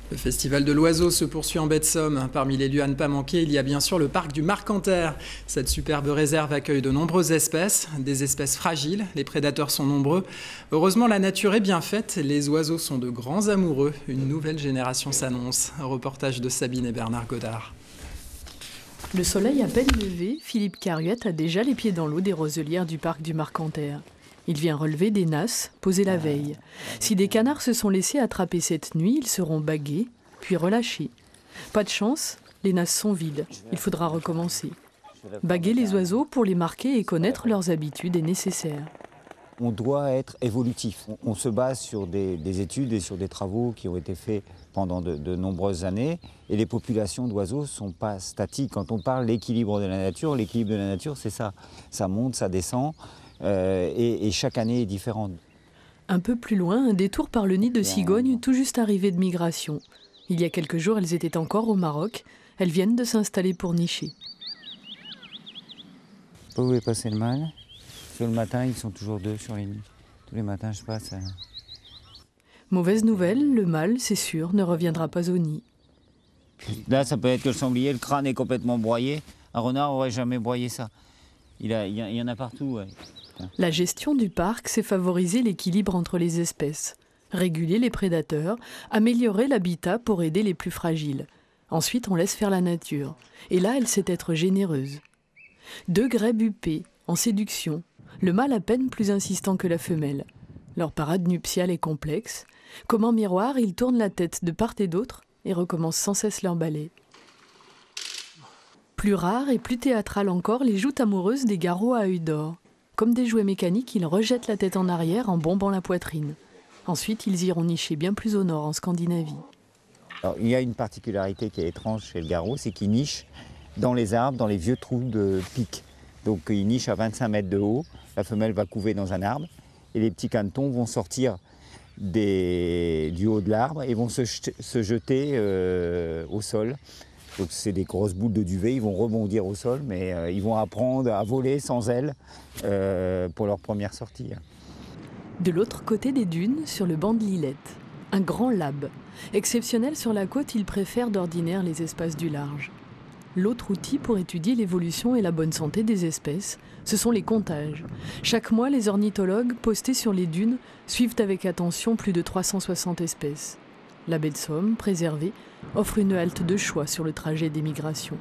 Le festival de l'oiseau se poursuit en baie de Somme. Parmi les lieux à ne pas manquer, il y a bien sûr le parc du Marcanterre. Cette superbe réserve accueille de nombreuses espèces, des espèces fragiles, les prédateurs sont nombreux. Heureusement, la nature est bien faite, les oiseaux sont de grands amoureux. Une nouvelle génération s'annonce. Un reportage de Sabine et Bernard Godard. Le soleil à peine levé, Philippe Caruette a déjà les pieds dans l'eau des roselières du parc du Marcanterre. Il vient relever des nasses posées la veille. Si des canards se sont laissés attraper cette nuit, ils seront bagués, puis relâchés. Pas de chance, les nasses sont vides. Il faudra recommencer. Baguer les oiseaux pour les marquer et connaître leurs habitudes est nécessaire. On doit être évolutif. On se base sur des études et sur des travaux qui ont été faits pendant de nombreuses années. Et les populations d'oiseaux ne sont pas statiques. Quand on parle d'équilibre de la nature, c'est ça. Ça monte, ça descend. Et chaque année est différente. Un peu plus loin, un détour par le nid de cigognes tout juste arrivé de migration. Il y a quelques jours, elles étaient encore au Maroc. Elles viennent de s'installer pour nicher. Où est passé le mâle? Sur le matin, ils sont toujours deux sur les nids. Tous les matins, je passe. Mauvaise nouvelle, le mâle, c'est sûr, ne reviendra pas au nid. Là, ça peut être que le sanglier, le crâne est complètement broyé. Un renard n'aurait jamais broyé ça. Il y en a partout, ouais. La gestion du parc, c'est favoriser l'équilibre entre les espèces, réguler les prédateurs, améliorer l'habitat pour aider les plus fragiles. Ensuite, on laisse faire la nature. Et là, elle sait être généreuse. 2 grèbes huppées, en séduction, le mâle à peine plus insistant que la femelle. Leur parade nuptiale est complexe. Comme en miroir, ils tournent la tête de part et d'autre et recommencent sans cesse leur ballet. Plus rare et plus théâtrale encore, les joutes amoureuses des garrots à œil d'or. Comme des jouets mécaniques, ils rejettent la tête en arrière en bombant la poitrine. Ensuite, ils iront nicher bien plus au nord, en Scandinavie. Alors, il y a une particularité qui est étrange chez le garrot, c'est qu'il niche dans les arbres, dans les vieux trous de pic. Donc il niche à 25 mètres de haut, la femelle va couver dans un arbre, et les petits canetons vont sortir du haut de l'arbre et vont se jeter au sol. Donc c'est des grosses boules de duvet, ils vont rebondir au sol, mais ils vont apprendre à voler sans ailes pour leur première sortie. De l'autre côté des dunes, sur le banc de l'Illette, un grand labe. Exceptionnel sur la côte, il préfère d'ordinaire les espaces du large. L'autre outil pour étudier l'évolution et la bonne santé des espèces, ce sont les comptages. Chaque mois, les ornithologues, postés sur les dunes, suivent avec attention plus de 360 espèces. La baie de Somme, préservée, offre une halte de choix sur le trajet des migrations.